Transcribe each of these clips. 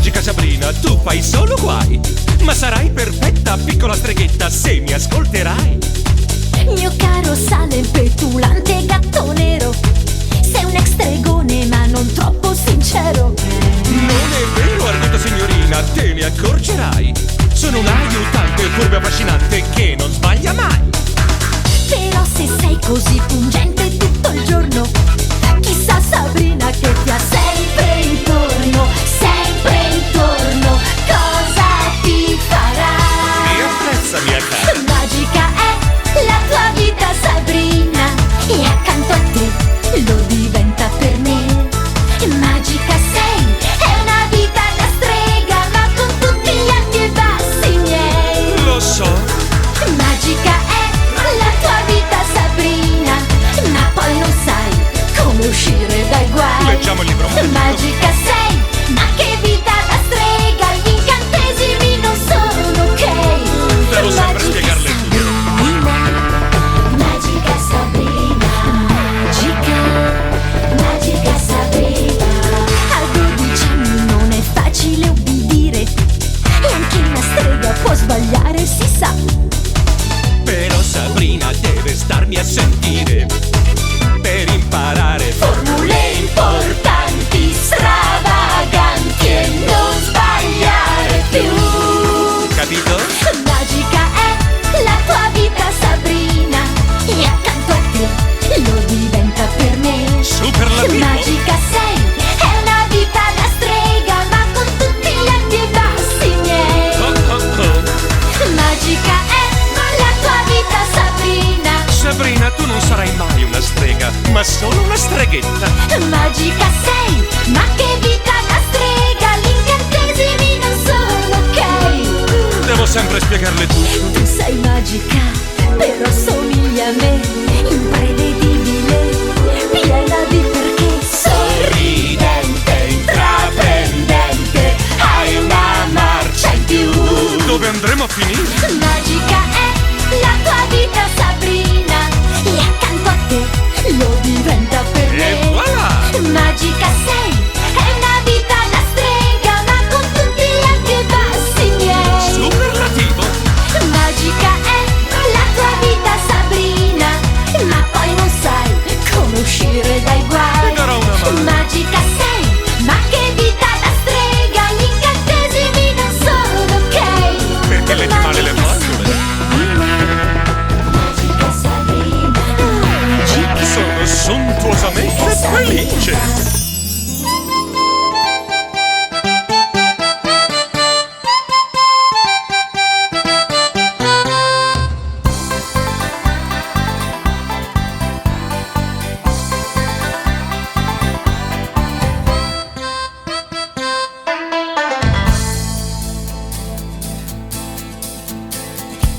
Magica Sabrina, tu fai solo guai, ma sarai perfetta, piccola streghetta, se mi ascolterai. Mio caro sale petulante gatto nero, sei un ex stregone ma non troppo sincero. Non è vero, arguto signorina, te ne accorgerai. Sono un aiutante, furbo e affascinante che non sbaglia mai. Però se sei così pungente tutto il giorno, chissà Sabrina che ti ha sempre intorno, cosa ti farà? Mi apprezza, mia cara. Magica è la tua vita Sabrina, e accanto a te lo diventa per me. Magica sei, è una vita da strega, ma con tutti gli alti e bassi miei. Lo so. Magica è la tua vita Sabrina, ma poi non sai come uscire dai guai. Leggiamo il libro. Magica sei, ma che vita da strega, gli incantesimi non sono ok. Devo sempre spiegarle tutto. Magica Sabrina, magica Sabrina. A 12 anni non è facile ubbidire, e anche una strega può sbagliare, si sa. Però Sabrina deve starmi a sentire per imparare Formule importanti, stravaganti e non sbagliare più. capito? Magica è la tua vita Sabrina, e accanto a te lo diventa per me. Superlativo. Magica sei, è una vita da strega, ma con tutti gli alti e bassi miei. Oh, oh, oh. Magica è la tua vita Sabrina, Sabrina, tu non sarai mai una strega, ma solo una streghetta. magica sei, ma che vita da strega, gli incantesimi non sono ok. Devo sempre spiegarle tutto. Tu sei magica, però somigli a me, imprevedibile, piena di perché, sorridente, intraprendente, hai una marcia in più. Dove andremo a finire? Magica è la tua vita Sabrina, e accanto a te lo diventa per me. E voilà! Magica sei, è una vita da strega, ma con tutti gli alti e bassi miei. Superlativo. Magica è la tua vita Sabrina, ma poi non sai come uscire dai guai. Ti darò una mano. Magica sei, ma che vita da strega, gli incantesimi non sono ok. Perché leggi male le formule? Magica Sabrina, magica Sono sontuosamente felice.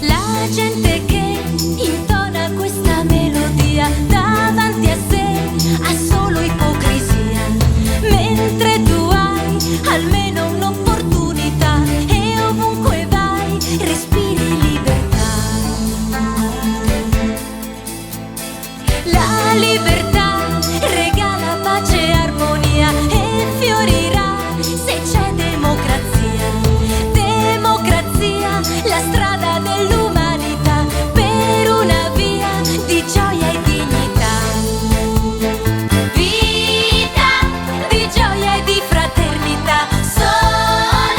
La gente che intona questa melodia davanti a sé ha solo ipocrisia, mentre tu hai almeno un'opportunità e ovunque vai respiri libertà. La libertà regala pace e armonia e fiorirà se c'è democrazia. Democrazia, la strada dell'umanità per una via di gioia e dignità. Vita di gioia e di fraternità, solo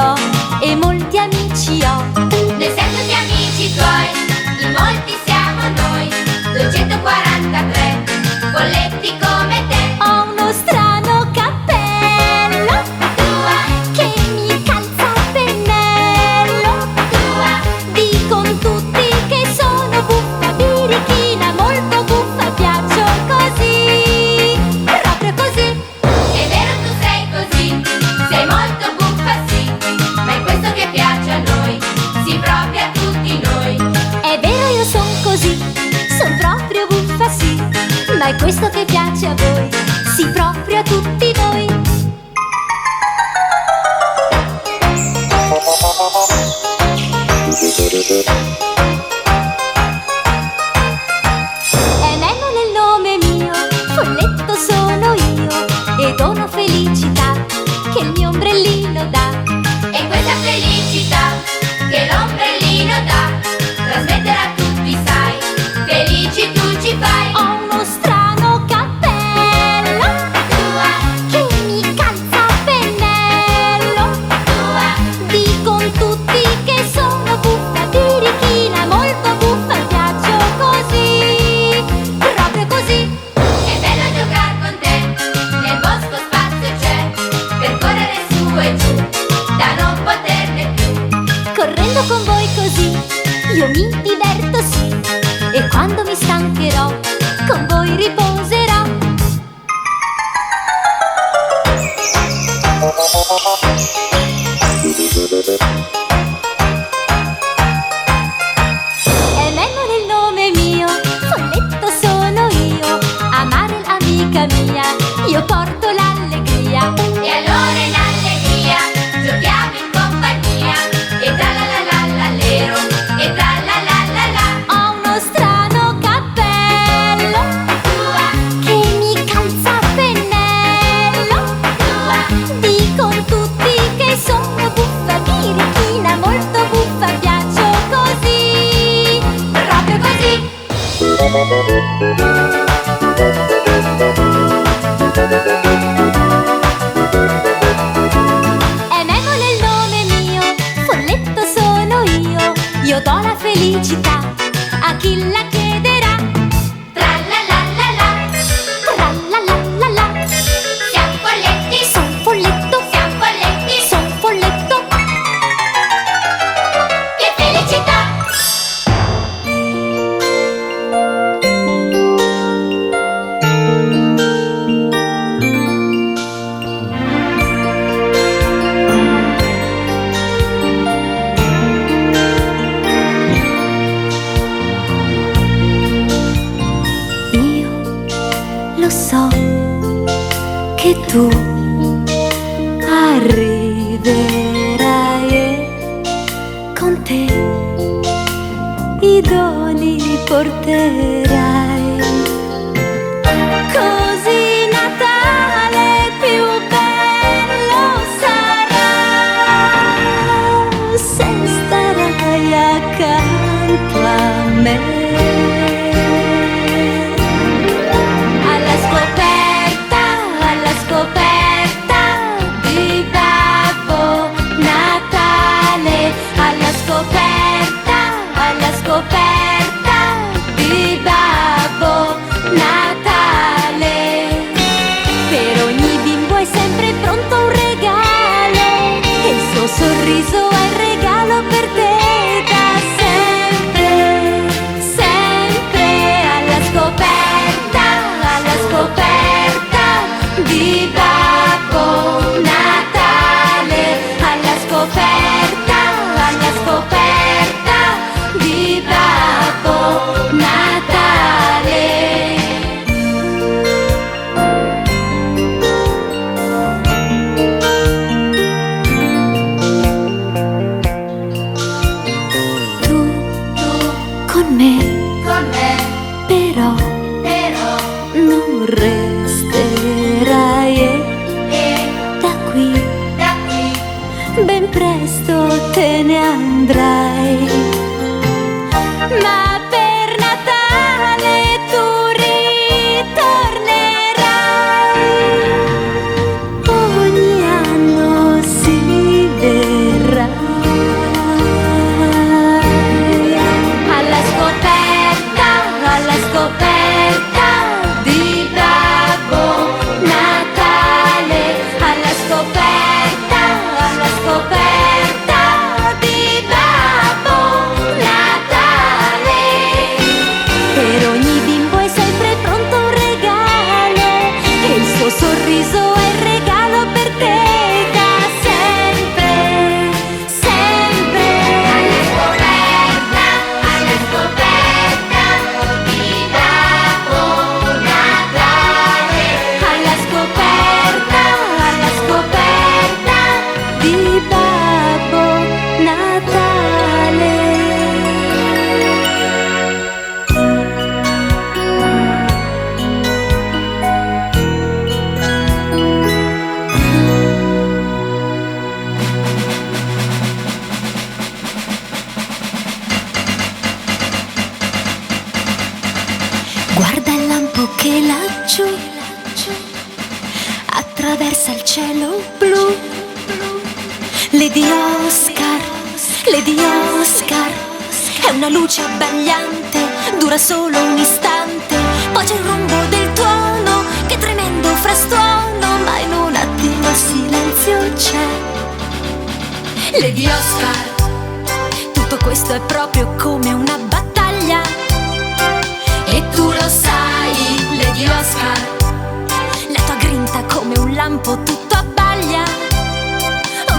so e molti amici ho. Noi siamo tutti amici tuoi, in molti siamo noi. 243 folletti come te. Ho uno strano cappello tua che mi calza a pennello tua. Dicon tutti che sono buffa, birichina, molto buffa, piaccio così, proprio così. È vero, tu sei così, sei molto buffa, sì, ma è questo che piace a noi, sì, proprio a tutti noi. È vero, io son così, son proprio buffa, sì, ma è questo che piace a voi, sì, proprio a tutti noi. È Nemo nel nome mio, folletto sono io e dono felicità che il mio ombrellino dà. E questa felicità che l'ombrellino dà trasmetterà a tutti, sai, felici tu ci fai. Ho uno strano cappello tua che mi calza a pennello tua. Dicon tutti che sono buffa, birichina, molto buffa, piaccio così, proprio così. È bello giocare con te, nel bosco spazio c'è, per correre su e giù, da non poterne più. Correndo con voi così, io mi diverto sì, e quando mi stancherò, con voi riposerò. È Nemo nel nome mio, folletto sono io, amare l'amica mia, io porto l'allegria. E allora in allegria giochiamo in compagnia, e tra la la la la lero, e tra la la la la. Ho uno strano cappello tua che mi calza a pennello tua. Dicon tutti che sono buffa, birichina, molto buffa, piaccio così, proprio così. È Nemo nel nome mio, folletto sono io do la felicità a chi la chiederà. Tra la la la la, tra la la la la. Siamo folletti, son folletto, siamo folletti, son folletto. Che felicità! Io lo so che tu arriverai e con te i doni porterai. Così Natale più bello sarà se starai accanto a me. Alla scoperta di Babbo Natale, alla scoperta di Babbo Natale. Per ogni bimbo è sempre pronto un regalo e il suo sorriso è il regalo per te da sempre, sempre. Alla scoperta di Babbo Natale, alla scoperta di Babbo Natale. Tu con me, però non resterai e da qui ben presto te ne andrai. Ma per Natale tu ritornerai, ogni anno si vedrà. laggiù, attraversa il cielo blu. Lady Oscar, Lady Oscar, è una luce abbagliante, dura solo un istante, poi c'è il rombo del tuono, che tremendo frastuono, ma in un attimo il silenzio c'è. Lady Oscar, tutto questo è proprio come una battaglia, e tu lo sai, Lady Oscar, la tua grinta come un lampo tutto abbaglia.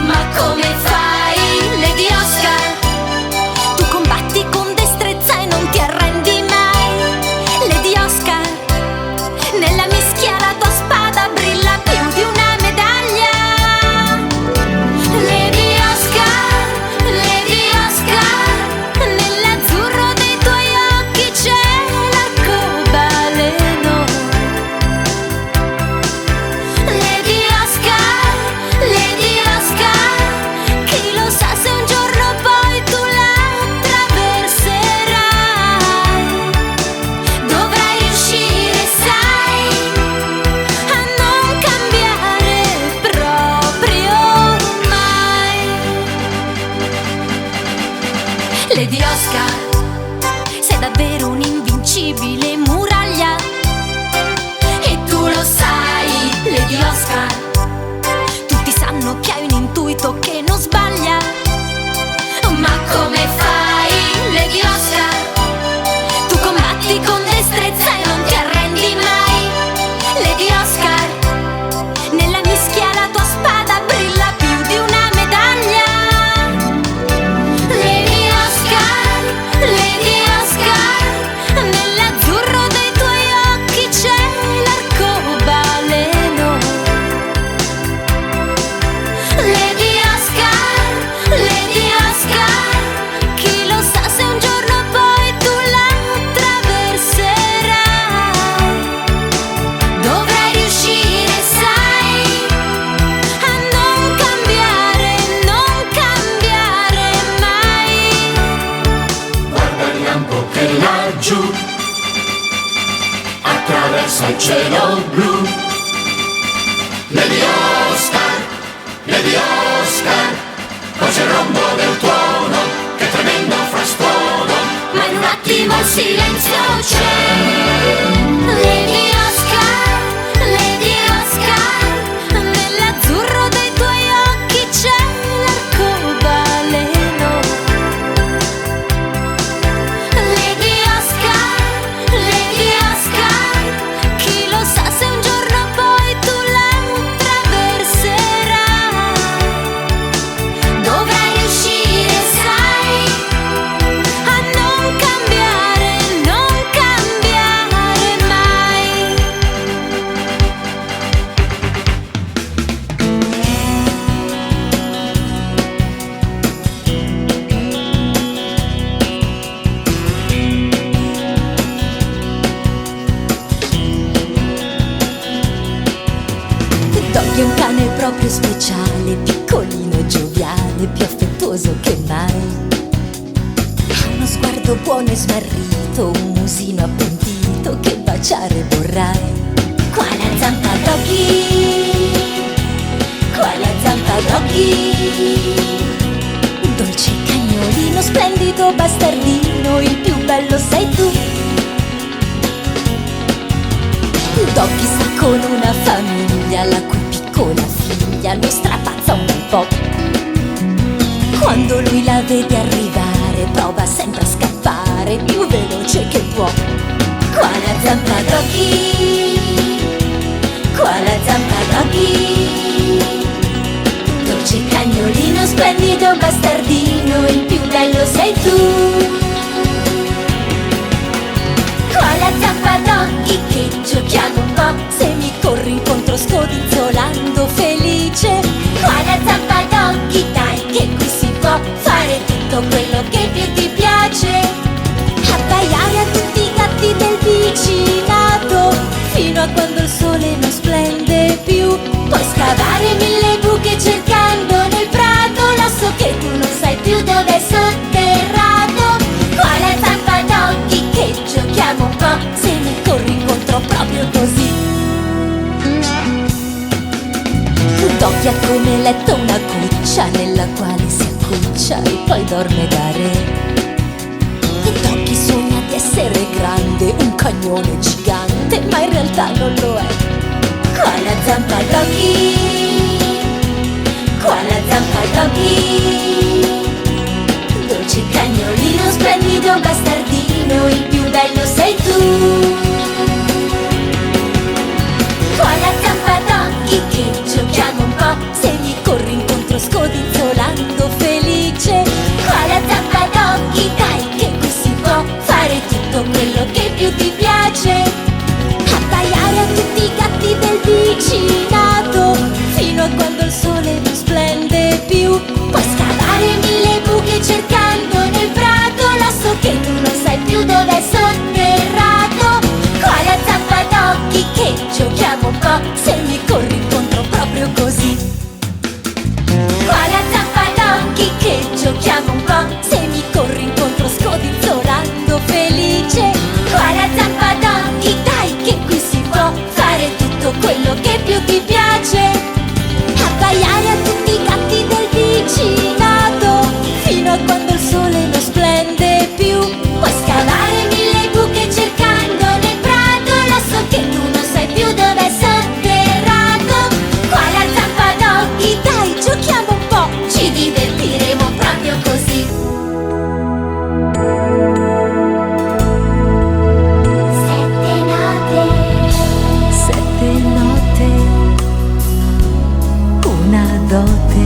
Ma come fai, Lady Oscar? Tu combatti con destrezza e non ti arrendi mai. Lady Oscar, nella mischia la tua spada brilla più di una medaglia. Lady Oscar, Lady Oscar, nell'azzurro dei tuoi occhi c'è l'arcobaleno. Lady Oscar, Lady Oscar, chi lo sa se un giorno poi tu la attraverserai. Dovrai riuscire, sai, a non cambiare proprio mai. Lady Oscar, sei davvero un'invincibile muraglia, e tu lo sai, Lady Oscar, tutti sanno che hai un intuito che non sbaglia. Ma come fai, Lady Oscar? Tu combatti con destrezza e non ti arrendi mai. Lady Oscar, nella mischia la tua spada brilla più di una medaglia. Lady Oscar, Lady Oscar, nell'azzurro dei tuoi occhi c'è l'arcobaleno. Lady Oscar, Lady Oscar, chi lo sa se un giorno poi tu la attraverserai. Dovrai riuscire, sai, a non cambiare mai. Guarda il lampo che laggiù attraversa il cielo blu. Lady Oscar, Lady Oscar, poi c'è il rombo del tuono, che tremendo frastuono, Ma in un attimo il silenzio c'è. Lady Oscar, Lady Oscar, nell'azzurro dei tuoi occhi c'è l'arcobaleno. Lady Oscar, Lady Oscar, chi lo sa se un giorno poi tu la attraverserai. Dovrai riuscire, sai, a non cambiare mai. Doggy è un cane proprio speciale, piccolino e gioviale, più affettuoso che mai. Ha uno sguardo buono e smarrito, un musino appuntito che baciare vorrai. Qua la zampa Doggy, qua la zampa Doggy, dolce cagnolino, splendido bastardino, il più bello sei tu. Doggy sta con una famiglia, la cui piccola figlia lo strapazza un bel po'. Quando lui la vede arrivare, prova sempre a scappare più veloce che può. Qua la zampa Doggy, qua la zampa Doggy, dolce cagnolino, splendido bastardino, il più bello sei tu. Con la zampa Doggy che giochiamo un po', se mi corri incontro scodinzolando felice. Con la zampa Doggy dai che qui si può fare tutto quello che più ti piace. Abbaiare a tutti i gatti del vicinato, fino a quando il sole non splende più. Poi scavare mille buche cercando nel prato l'osso che tu non sai più dove è sotterrato. Con la zampa Doggy che giochiamo un po', se mi corri incontro proprio così. letto una cuccia nella quale si accuccia e poi dorme da re. E Toki sogna di essere grande, un cagnone gigante, ma in realtà non lo è. Qua la zampa Toki, qua la zampa Toki, dolce cagnolino, splendido bastardino, il più bello sei tu. Qua la zampa Toki che giochiamo un po', se gli corri incontro scodinzolando felice. Qua la zampa Toki, dai che qui si può fare tutto quello che più ti piace. Abbaiare a tutti i gatti del vicinato, fino a quando il sole non splende più. Puoi scavare 1000 buche cercando nel prato l'osso che tu non sai più dove è sotterrato. Qua la zampa Toki che giochiamo un po', se mi corri incontro proprio così. Qua la zampa Toki che giochiamo un po', se mi corri incontro scodinzolando felice. Qua la zampa Toki, dai che qui si può fare tutto quello che più ti piace. Abbaiare a tutti i gatti del vicinato, fino a quando il sole non splende più. Puoi scavare 1000 buche cercando nel prato l'osso che tu non sai più dove è sotterrato. Qua la zampa Toki, dai giochiamo un po', ci divertiremo proprio così. Sette note, una dote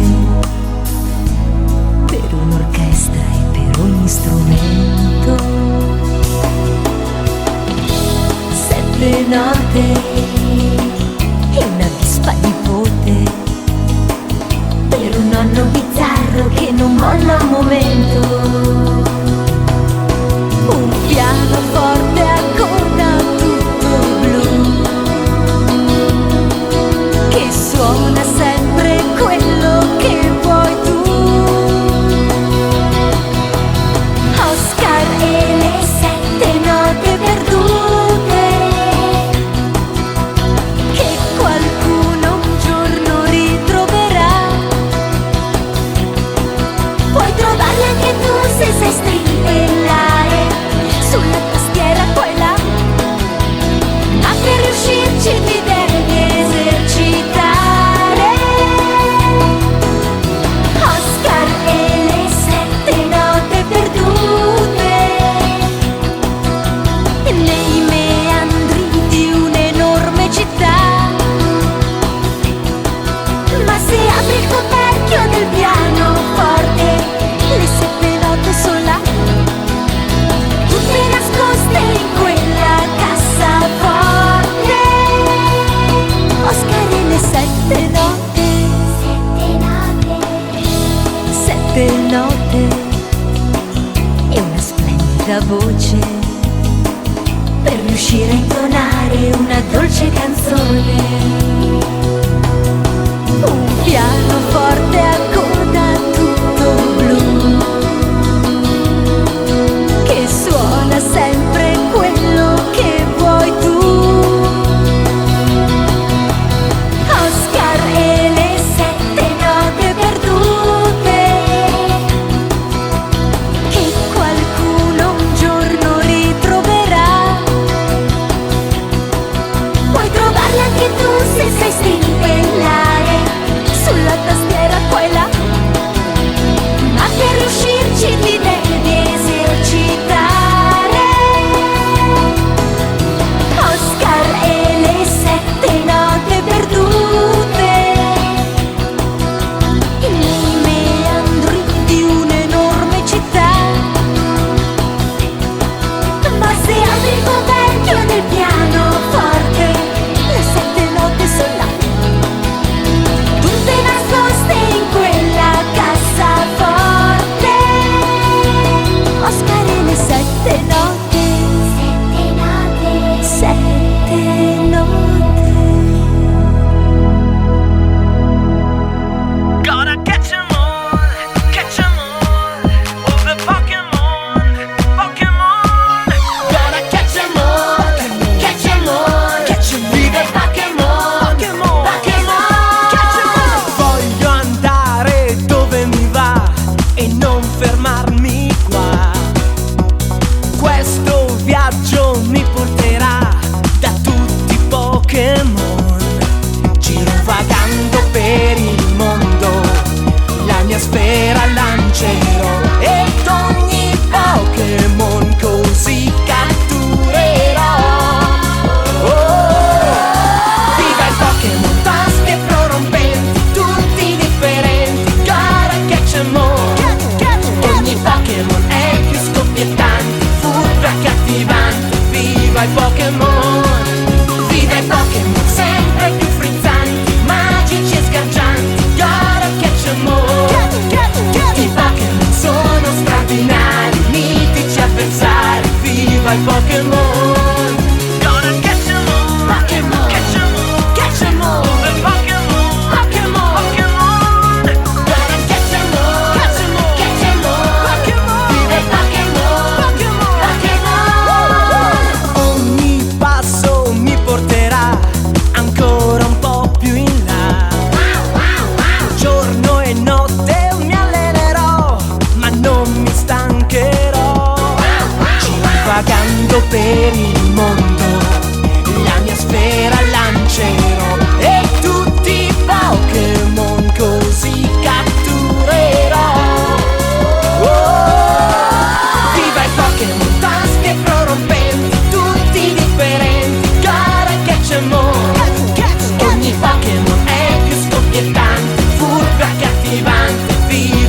per un'orchestra e per ogni strumento. Sette note e una vispa nipote per un nonno bizzarro che non molla un momento. Un pianoforte a coda tutto blu che suona sempre quello che vuoi tu. Oscar e le 7 note perdute che qualcuno un giorno ritroverà. Puoi trovarli anche tu se sai strimpellare sulla tastiera qua e là, ma per riuscirci ti devi esercitare. Oscar e le 7 note perdute nei meandri di un'enorme città. Ma se apri il coperchio del pianoforte, le 7 note sono là, tutte nascoste in quella cassaforte. Oscar e le 7 note, 7 note e una splendida voce per riuscire a intonare una dolce canzone. Un pianoforte a coda tutto blu che suona sempre quello che vuoi tu. Oscar e le 7 note perdute che qualcuno un giorno ritroverà. Puoi trovarle anche tu se sai strimpellare sulla tastiera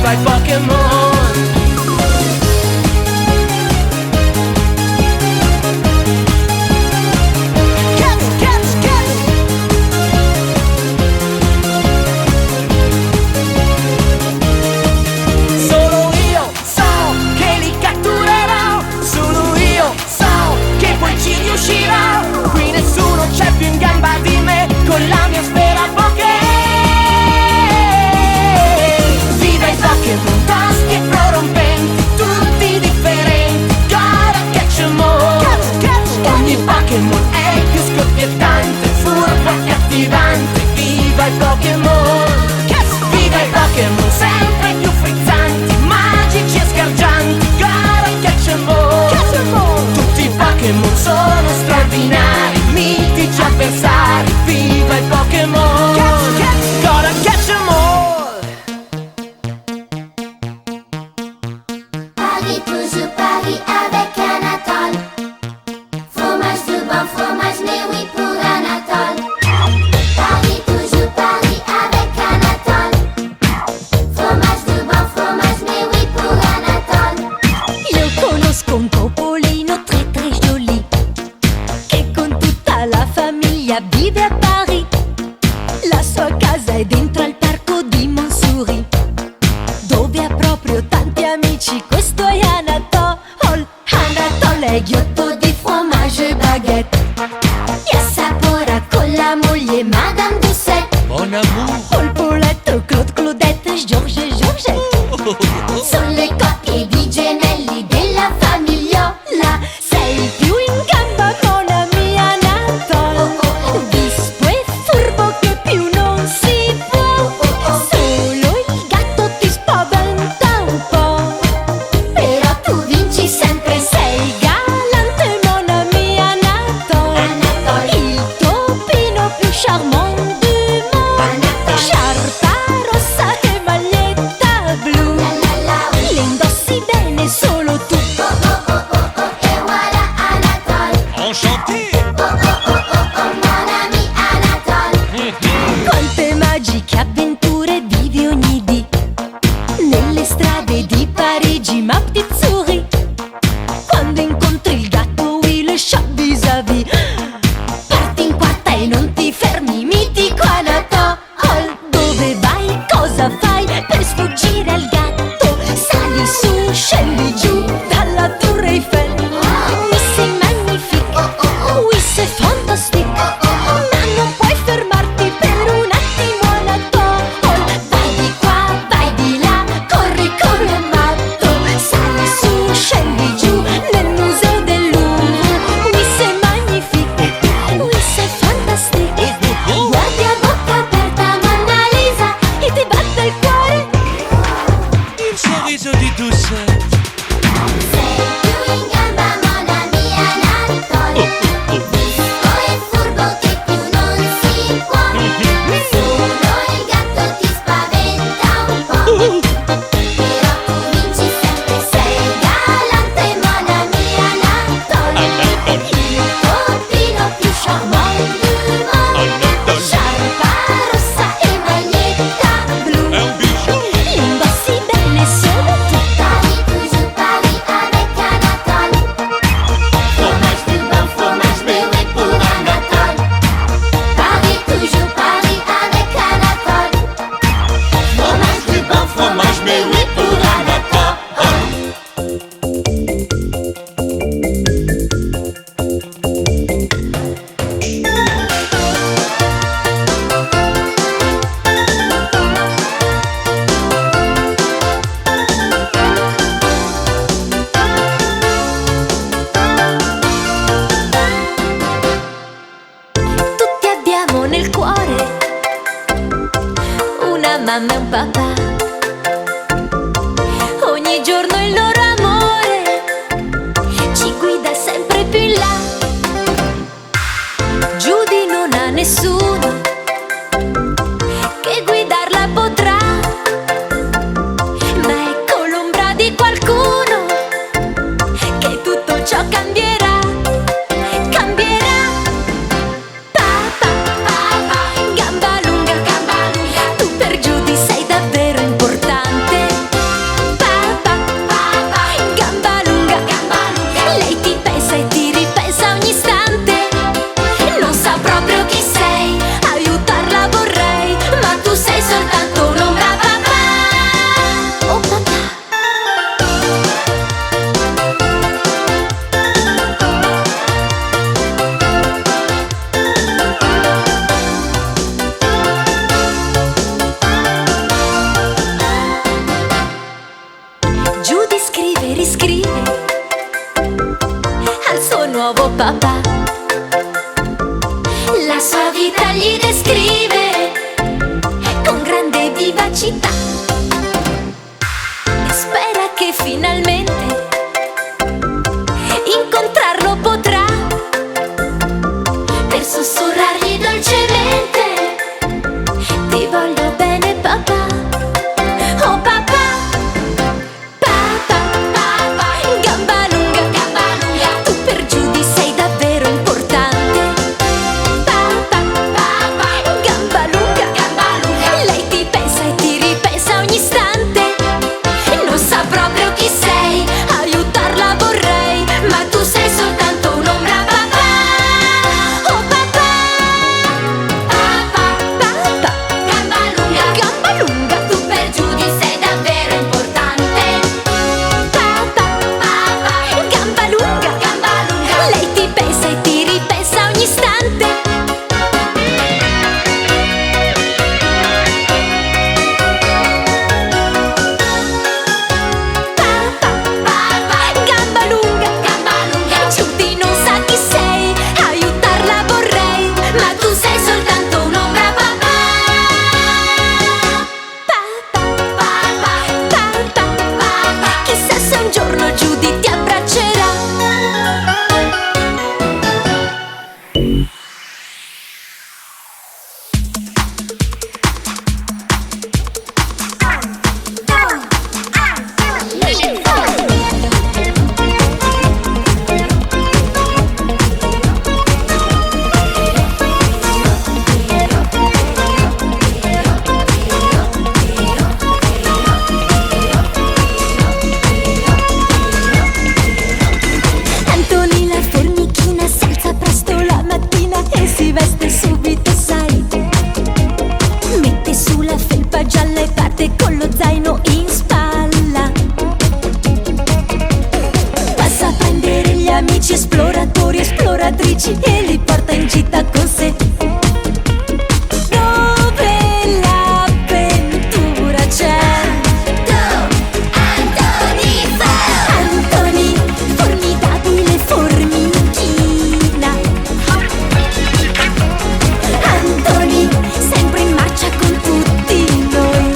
viva i Pokémon! Solo io so che li catturerò, solo io so che poi ci riuscirò. Qui nessuno c'è più in gamba di me, con la mia sfera Poké. Viva i Pokémon, taschi e prorompenti, tutti differenti, gotta catch 'em all. Ogni Pokémon è più scoppiettante, furbo e accattivante. Viva i Pokémon, viva i Pokémon, sempre più frizzanti, magici e sgargianti, gotta catch 'em all. Tutti i Pokémon sono straordinari, mitici avversari. Viva i Pokémon, gotta catch 'em all. Paris, toujours Paris avec Anatole. Fromage de bon fromage, mais oui pour Anatole. Paris, toujours Paris avec Anatole. Fromage de bon fromage, mais oui pour Anatole. Io conosco un topolino très très joli, che con tutta la famiglia vive a Paris. La sua casa è dentro al parco di Montsouris, dove ha proprio tanti amici. Questo è Anatole. Anatole è ghiotto di fromage e baguette, e assapora con la moglie Madame Doucet. Mon amour. Polpoletto, Claude, Claudette, Georges e Georgette sono le coppie di gemelli della famigliola. Sei più in gamba, mon ami Anatole, vispo e furbo che più non si può. Solo il gatto ti spaventa un po', però tu vinci sempre, sei galante, mon ami Anatole. Il topino più charmant du monde, sciarpa rossa e maglietta blu. Le indossi bene solo tu. E voilà Anatole, Enchanté. mon ami Anatole. Quante magiche avventure vivi ogni dì nelle strade di Parigi, ma petite souris. Quando incontri il gatto, oui, le chat vis-à-vis, parti in quarta e non ti fermi, mitico Anatole. Dove vai, cosa fai per sfuggire al gatto? Sali su, scendi giù dalla Tour Eiffel. Oui, c'est magnifique, oui, c'est fantastique, ma non puoi fermarti per un attimo Anatole. Vai di qua, vai di là, corri come un matto, sali su, scendi giù nel museo del Louvre. Oui, c'est magnifique, oui, c'est fantastique, guardi a bocca aperta Monna Lisa e ti batte il cuore. Il sorriso di Doucet. Sei più in gamba, mon ami Anatole, vispo e furbo che più non si può. Solo il gatto ti spaventa un po', però tu vinci sempre, sei galante, mon ami Anatole. Il topino più charmant du monde, sciarpa rossa e maglietta blu. È un bijou. Indossi bene solo tu. Paris, toujours Paris avec Anatole. Fromage du bon fromage, mais oui pour Anatole. Paris, toujours Paris avec Anatole. Fromage du bon fromage, mais oui pour Anatole. Tutti abbiamo nel cuore una mamma e un papà. Ogni giorno il loro amore ci guida sempre più in là. Judy non ha nessuno che guidarla potrà, ma ecco l'ombra di qualcuno che tutto ciò cambierà. Cambierà. Papà, papà, gamba lunga, tu per Judy sei davvero importante. Judy scrive e riscrive al suo nuovo papà. La sua vita gli descrive con grande vivacità e spera che finalmente incontrarlo potrà per sussurrargli dolcemente: ti voglio bene papà. Oh papà, papà, papà, gamba lunga, tu per Judy sei davvero importante. Papà, papà, gamba lunga, lei ti pensa e ti ripensa ogni istante. Non sa proprio chi sei, aiutarla vorrei, ma tu sei soltanto un'ombra papà. Oh papà, papà, papà, gamba lunga, tu per Judy sei davvero importante. Papà, papà, gamba lunga, lei ti pensa e ti ripensa ogni istante. Gamba lunga, Judy non sa chi sei, aiutarla vorrei, ma tu sei soltanto un'ombra papà. Papà, chissà se un giorno Judy ti abbraccerà. Antoni la formichina si alza presto la mattina e si veste subito, sai. Mette su la felpa gialla e parte con lo zaino in spalla. Passa a prendere gli amici esploratori, esploratrici e li porta in gita con sé. Dove l'avventura c'è. Antoni, formidabile formichina. Antoni, sempre in marcia con tutti noi.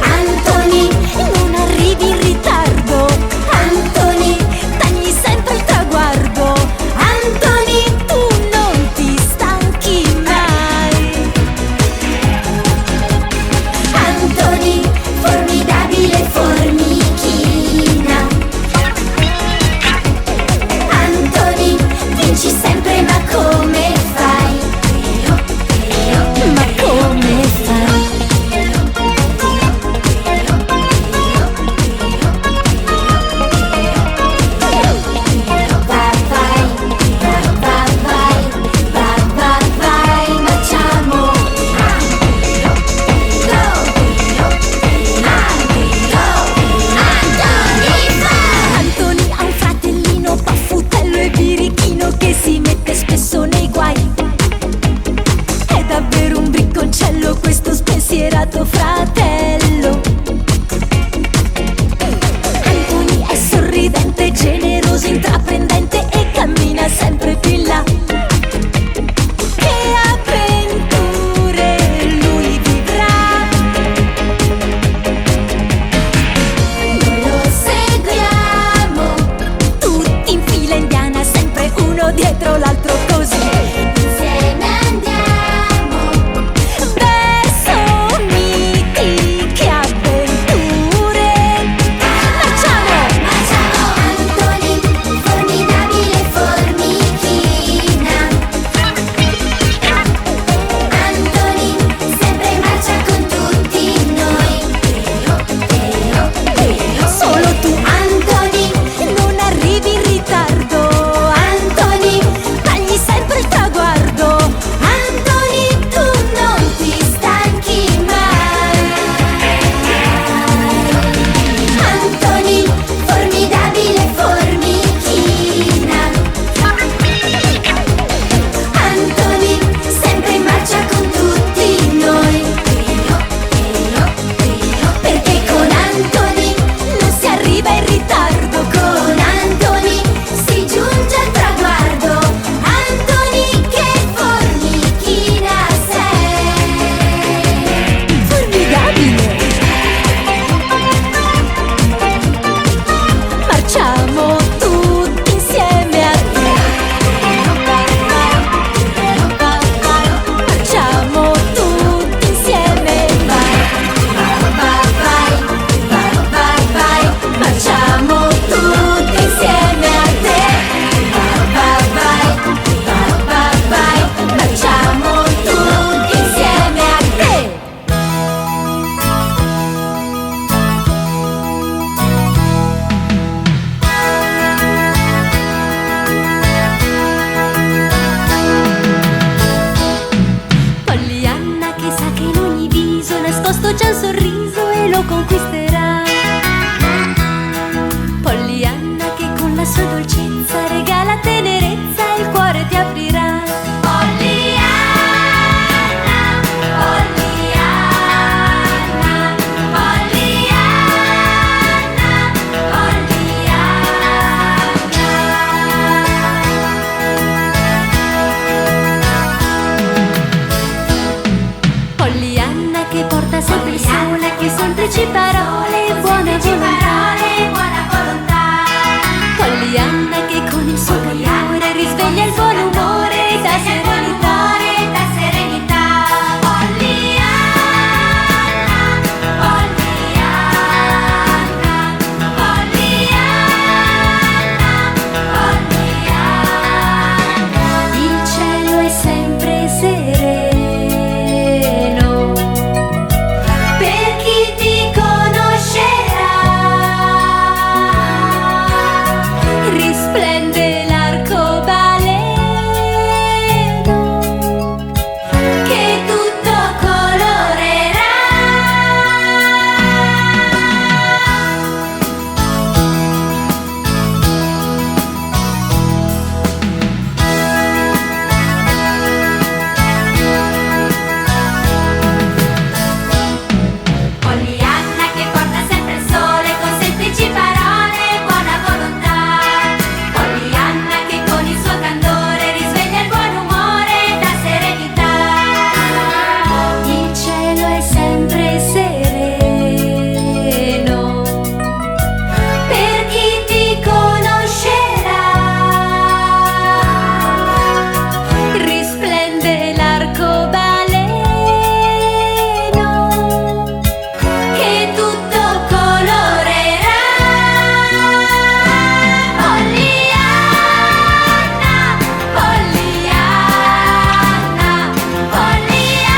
Antoni, non arrivi in ritardo. Antoni, tagli sempre il traguardo. Antoni, tu non ti stanchi mai. Antoni, formidabile formichina. Antoni, vinci sempre, ma come fai? Ma come fai? Vai, marciamo. Antoni ha un fratellino paffutello e birichino che si mette spesso nei guai. È davvero un bricconcello questo spensierato fratello. Antoni è sorridente, generoso, intraprendente e cammina sempre più in là. Che avventure lui vivrà. Noi lo seguiamo, tutti in fila indiana, sempre uno dietro l'altro così. Insieme andiamo verso miti lo conquisterà. Pollyanna che con la sua dolcezza regala tenerezza e il cuore ti aprirà. Pollyanna, Pollyanna, Pollyanna, Pollyanna. Pollyanna che porta sempre il sole, che semplici parole e buona volontà. Pollyanna che con il suo cantore risveglia il buon umore e dà serenità. Pollyanna, Pollyanna, Pollyanna, Pollyanna. Il cielo è sempre sereno per chi ti conoscerà. Risplende l'arcobaleno che tutto colorerà. Pollyanna che porta sempre il sole con semplici parole e buona volontà. Pollyanna che con il suo candore risveglia il buon umore e dà serenità. Il cielo è sempre sereno per chi ti conoscerà. Risplende l'arcobaleno che tutto colorerà. Pollyanna, Pollyanna, Pollyanna,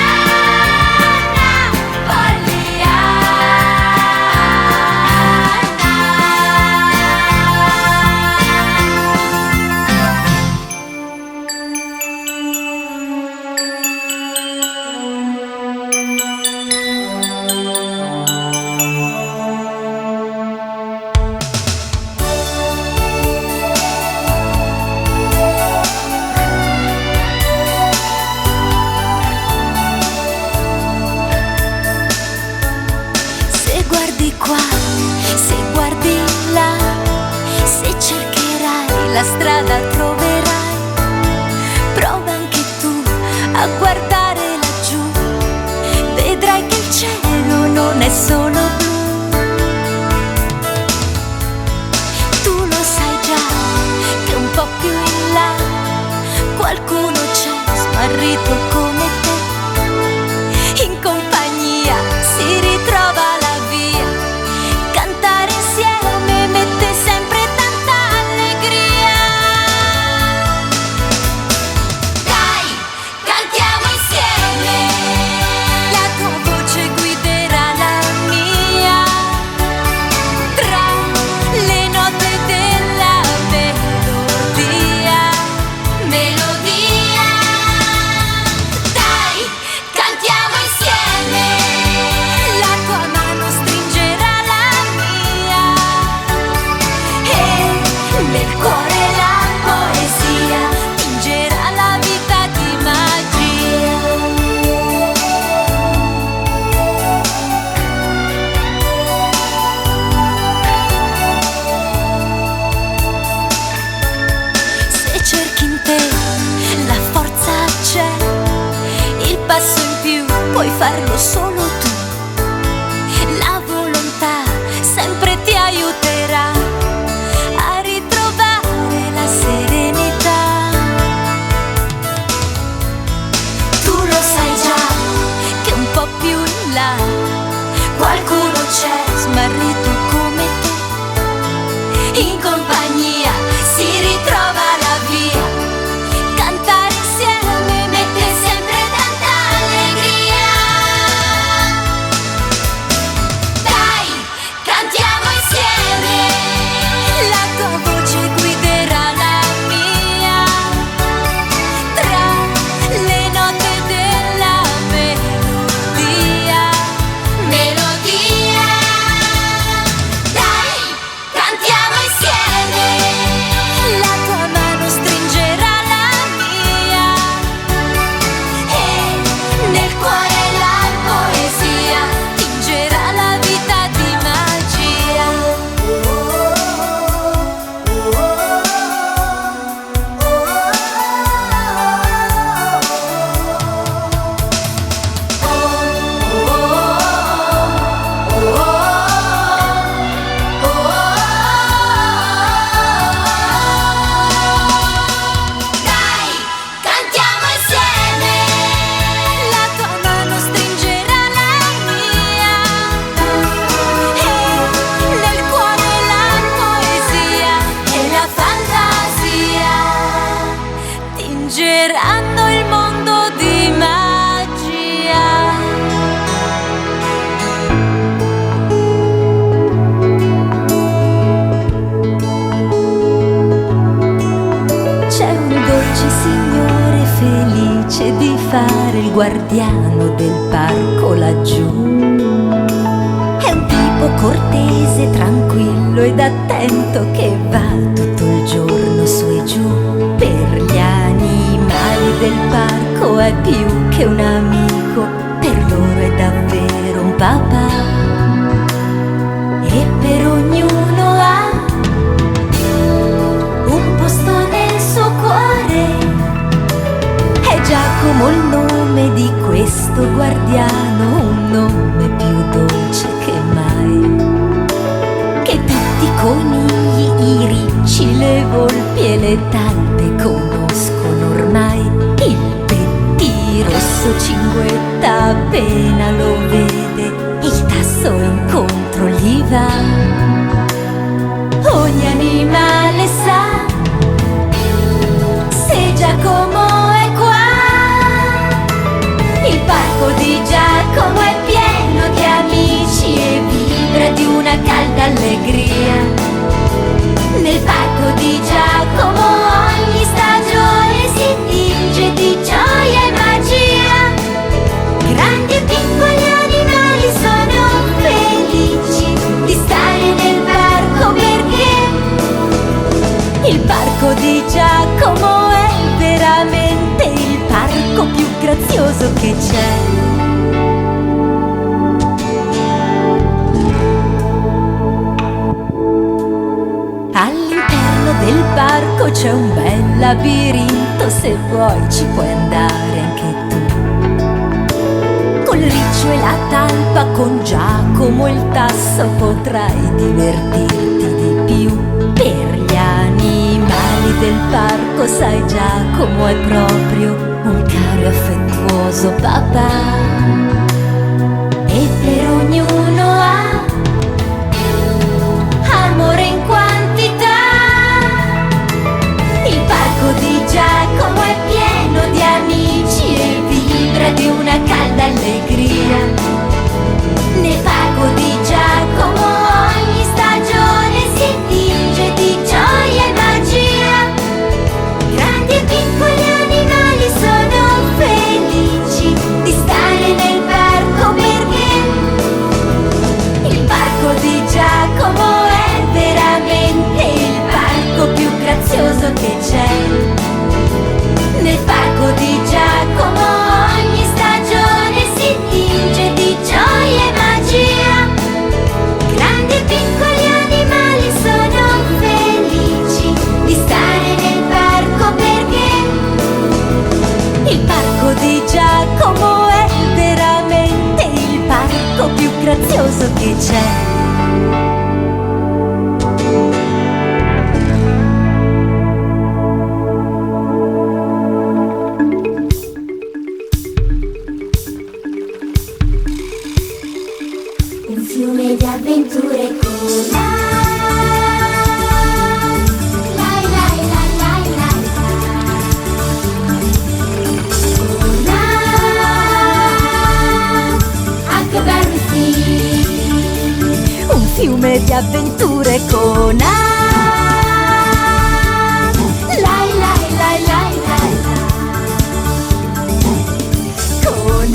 Se guardi qua, se guardi là, se cercherai la strada troverai. Prova anche tu a guardare laggiù, vedrai che il cielo non è solo blu. Tu lo sai già che un po' più in là qualcuno c'è smarrito come te. In compagnia si ritrova la via, cantare insieme mette sempre tanta allegria. Dai, cantiamo insieme, la tua voce guiderà la mia, tra le note della melodia. Melodia. Dai, cantiamo insieme, la tua mano stringerà la mia e nel cuore la poesia tingerà la vita di magia. Se cerchi in te la forza c'è, il passo in più puoi farlo solo tu. La volontà sempre ti aiuterà a ritrovare la serenità. Tu lo sai già che un po' più in là qualcuno c'è smarrito come te. In compagnia si ritrova la via, cantare insieme mette sempre tanta allegria. Dai, cantiamo insieme, la tua voce guiderà la mia, tra le note della melodia. Melodia. cortese, tranquillo ed attento, che va tutto il giorno su e giù. Per gli animali del parco è più che un amico, per loro è davvero un papà. E per ognuno ha un posto nel suo cuore. È Giacomo il nome di questo guardiano, un nome più dolce che mai, che tutti i conigli, i ricci, le volpi e le talpe conoscono ormai. Il pettirosso cinguetta appena lo vede, il tasso incontro gli va. Ogni animale sa, se Giacomo è qua. Il parco di Giacomo è pieno di amici e vibra di una calda allegria. Nel parco di Giacomo ogni stagione si tinge di gioia e magia. Grandi e piccoli animali sono felici di stare nel parco, perché il parco di Giacomo è veramente il parco più grazioso che c'è. All'interno del parco c'è un bel labirinto, se vuoi ci puoi andare anche tu. Col riccio e la talpa, con Giacomo il tasso, potrai divertirti di più. Per gli animali del parco, sai, Giacomo è proprio un caro e affettuoso papà. E per ognuno ha amore in quantità. Il parco di Giacomo è pieno di amici e vibra di una calda allegria. Nel parco di Giacomo ogni stagione si tinge di gioia e magia. Grandi e piccoli animali sono felici di stare nel parco, perché il parco di Giacomo è veramente il parco più grazioso che c'è. Nel parco di Giacomo ogni stagione si tinge di gioia e magia. Grandi e piccoli animali sono felici di stare nel parco, perché il parco di Giacomo è veramente il parco più grazioso che c'è. Un fiume di avventure con lai lai lai lai lai con Huckleberry Finn. Un fiume di avventure con Lai lai lai lai lai con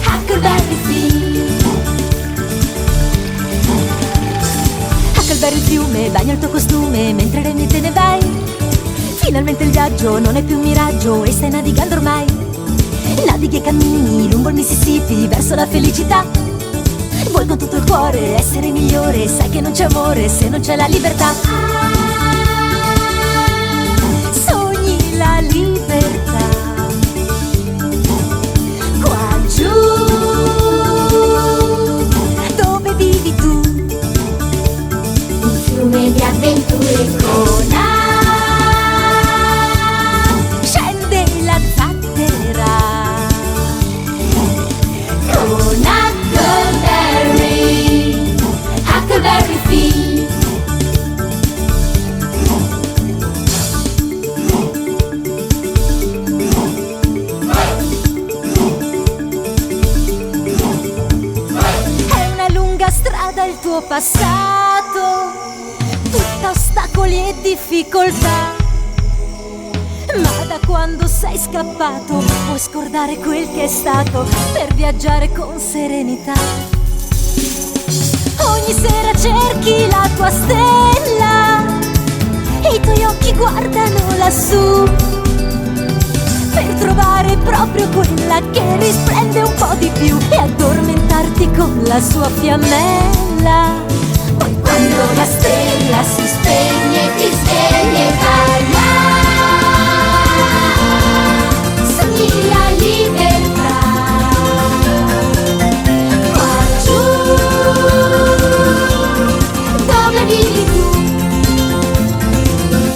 Huckleberry Finn. Huckleberry il fiume bagna il tuo costume mentre remi te ne vai. Finalmente il viaggio non è più un miraggio e stai navigando ormai. Navighi e cammini lungo il Mississippi verso la felicità. Vuoi con tutto il cuore essere migliore, sai che non c'è amore se non c'è la libertà. Sogni la libertà qua giù dove vivi tu. Un fiume di avventure con Scende la zattera con Huckleberry Finn. È una lunga strada il tuo passato, tutta ostacoli e difficoltà. Ma da quando sei scappato puoi scordare quel che è stato per viaggiare con serenità. Ogni sera cerchi la tua stella e i tuoi occhi guardano lassù per trovare proprio quella che risplende un po' di più e addormentarti con la sua fiammella. Poi quando la stella si spegne ti svegli e vai là. Sogni la libertà. Qua giù dove vivi tu,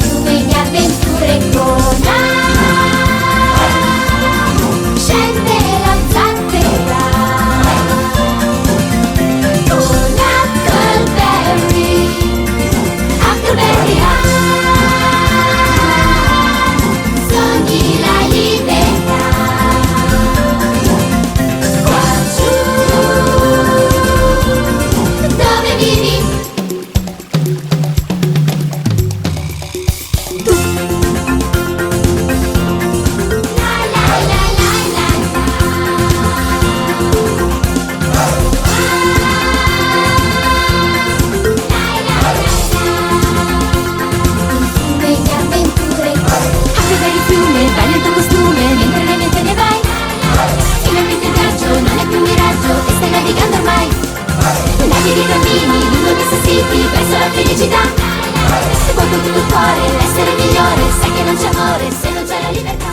fiume di avventure con scende la zattera con Huckleberry, Huckleberry sogni la libertà. Qua giù dove vivi tu. La la la la la fiume di avventure, Huckleberry fiume, vai nel tuo costume mentre ne vai. Finalmente il viaggio non è più un miraggio e stai navigando ormai. Navighi di bambini lungo il Mississippi verso la felicità. Vuoi con tutto il cuore essere migliore, sai che non c'è amore se non c'è la libertà.